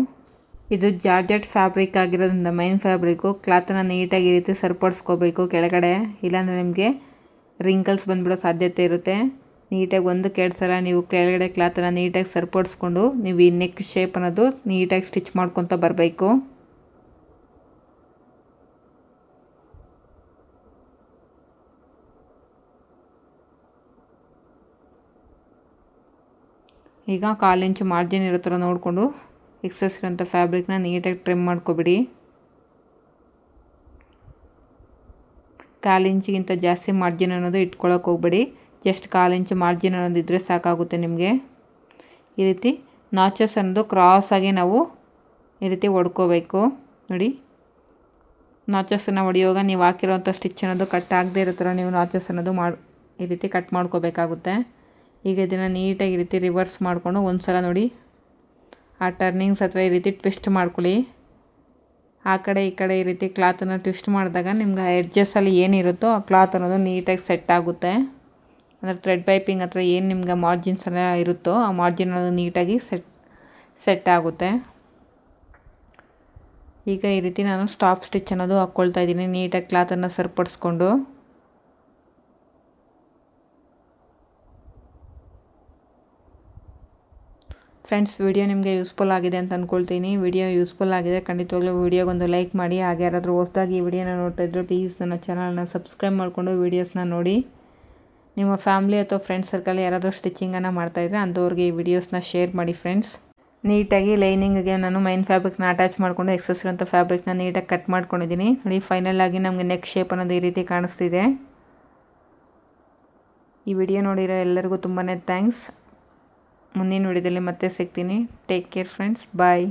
ಇದು ಜಾರ್ಜೆಟ್ ಫ್ಯಾಬ್ರಿಕ್ ಆಗಿರೋದ್ರಿಂದ ಮೈನ್ ಫ್ಯಾಬ್ರಿಕ್ಕು ಕ್ಲಾತನ್ನು ನೀಟಾಗಿ ಈ ರೀತಿ ಸರಿಪಡಿಸ್ಕೋಬೇಕು ಕೆಳಗಡೆ, ಇಲ್ಲಾಂದರೆ ನಿಮಗೆ ರಿಂಕಲ್ಸ್ ಬಂದುಬಿಡೋ ಸಾಧ್ಯತೆ ಇರುತ್ತೆ. ನೀಟಾಗಿ ಒಂದಕ್ಕೆ 2 ಸಲ ನೀವು ಕೆಳಗಡೆ ಕ್ಲಾತನ್ನು ನೀಟಾಗಿ ಸರಿಪಡಿಸ್ಕೊಂಡು ನೀವು ಈ ನೆಕ್ ಶೇಪ್ ಅನ್ನೋದು ನೀಟಾಗಿ ಸ್ಟಿಚ್ ಮಾಡ್ಕೊತ ಬರಬೇಕು. ಈಗ 1/4 ಇಂಚ್ ಮಾರ್ಜಿನ್ ಇರೋ ಥರ ನೋಡಿಕೊಂಡು ಎಕ್ಸಸ್ ಇರೋಂಥ ಫ್ಯಾಬ್ರಿಕ್ನ ನೀಟಾಗಿ ಟ್ರಿಮ್ ಮಾಡ್ಕೊಬಿಡಿ. 1/4 ಇಂಚಿಗಿಂತ ಜಾಸ್ತಿ ಮಾರ್ಜಿನ್ ಅನ್ನೋದು ಇಟ್ಕೊಳ್ಳೋಕೆ ಹೋಗ್ಬೇಡಿ. ಜಸ್ಟ್ 1/4 ಇಂಚ್ ಮಾರ್ಜಿನ್ ಅನ್ನೋದಿದ್ದರೆ ಸಾಕಾಗುತ್ತೆ ನಿಮಗೆ. ಈ ರೀತಿ ನಾಚಸ್ ಅನ್ನೋದು ಕ್ರಾಸಾಗಿ ನಾವು ಈ ರೀತಿ ಹೊಡ್ಕೋಬೇಕು ನೋಡಿ. ನಾಚಸನ್ನು ಹೊಡೆಯುವಾಗ ನೀವು ಹಾಕಿರೋಂಥ ಸ್ಟಿಚ್ ಅನ್ನೋದು ಕಟ್ ಆಗದೇ ಇರೋ ಥರ ನೀವು ನಾಚಸ್ ಅನ್ನೋದು ಈ ರೀತಿ ಕಟ್ ಮಾಡ್ಕೋಬೇಕಾಗುತ್ತೆ. ಈಗ ಇದನ್ನು ನೀಟಾಗಿ ಈ ರೀತಿ ರಿವರ್ಸ್ ಮಾಡಿಕೊಂಡು ಒಂದು ಸಲ ನೋಡಿ ಆ ಟರ್ನಿಂಗ್ಸ್ ಹತ್ರ ಈ ರೀತಿ ಟ್ವಿಸ್ಟ್ ಮಾಡ್ಕೊಳ್ಳಿ. ಆ ಕಡೆ ಈ ಕಡೆ ಈ ರೀತಿ ಕ್ಲಾತನ್ನು ಟ್ವಿಸ್ಟ್ ಮಾಡಿದಾಗ ನಿಮ್ಗೆ ಆ ಎಡ್ಜಸ್ಸಲ್ಲಿ ಏನಿರುತ್ತೋ ಆ ಕ್ಲಾತ್ ಅನ್ನೋದು ನೀಟಾಗಿ ಸೆಟ್ ಆಗುತ್ತೆ. ಅಂದರೆ ಥ್ರೆಡ್ ಪೈಪಿಂಗ್ ಹತ್ರ ಏನು ನಿಮ್ಗೆ ಮಾರ್ಜಿನ್ಸ್ ಎಲ್ಲ ಇರುತ್ತೋ ಆ ಮಾರ್ಜಿನ್ ಅನ್ನೋದು ನೀಟಾಗಿ ಸೆಟ್ ಆಗುತ್ತೆ. ಈಗ ಈ ರೀತಿ ನಾನು ಸ್ಟಾಪ್ ಸ್ಟಿಚ್ ಅನ್ನೋದು ಹಾಕ್ಕೊಳ್ತಾ ಇದ್ದೀನಿ ನೀಟಾಗಿ ಕ್ಲಾತನ್ನು ಸರಿಪಡಿಸ್ಕೊಂಡು. ಫ್ರೆಂಡ್ಸ್, ವಿಡಿಯೋ ನಿಮಗೆ ಯೂಸ್ಫುಲ್ ಆಗಿದೆ ಅಂತ ಅಂದ್ಕೊಳ್ತೀನಿ. ವಿಡಿಯೋ ಯೂಸ್ಫುಲ್ ಆಗಿದೆ ಖಂಡಿತವಾಗ್ಲೂ ವಿಡಿಯೋಗೊಂದು ಲೈಕ್ ಮಾಡಿ. ಹಾಗೆ ಯಾರಾದರೂ ಹೊಸದಾಗಿ ಈ ವಿಡಿಯೋನ ನೋಡ್ತಾ ಇದ್ದರೆ ಪ್ಲೀಸ್ ನನ್ನ ಚಾನಲ್ನ ಸಬ್ಸ್ಕ್ರೈಬ್ ಮಾಡಿಕೊಂಡು ವೀಡಿಯೋಸ್ನ ನೋಡಿ. ನಿಮ್ಮ ಫ್ಯಾಮಿಲಿ ಅಥವಾ ಫ್ರೆಂಡ್ಸ್ ಸರ್ಕಲ್ ಯಾರಾದರೂ ಸ್ಟಿಚಿಂಗನ್ನು ಮಾಡ್ತಾಯಿದ್ರೆ ಅಂಥವ್ರಿಗೆ ಈ ವಿಡಿಯೋಸ್ನ ಶೇರ್ ಮಾಡಿ ಫ್ರೆಂಡ್ಸ್. ನೀಟಾಗಿ ಲೈನಿಂಗಿಗೆ ನಾನು ಮೈನ್ ಫ್ಯಾಬ್ರಿಕ್ನ ಅಟ್ಯಾಚ್ ಮಾಡಿಕೊಂಡು ಎಕ್ಸಸ್ ಇರೋಂಥ ಫ್ಯಾಬ್ರಿಕ್ನ ನೀಟಾಗಿ ಕಟ್ ಮಾಡ್ಕೊಂಡಿದ್ದೀನಿ ನೋಡಿ. ಫೈನಲ್ ಆಗಿ ನಮಗೆ ನೆಕ್ ಶೇಪ್ ಅನ್ನೋದು ಈ ರೀತಿ ಕಾಣಿಸ್ತಿದೆ. ಈ ವಿಡಿಯೋ ನೋಡಿರೋ ಎಲ್ಲರಿಗೂ ತುಂಬಾ ಥ್ಯಾಂಕ್ಸ್. ಮುಂದಿನ ವಿಡಿಯೋದಲ್ಲಿ ಮತ್ತೆ ಸಿಗ್ತೀನಿ. ಟೇಕ್ ಕೇರ್ ಫ್ರೆಂಡ್ಸ್, ಬಾಯ್.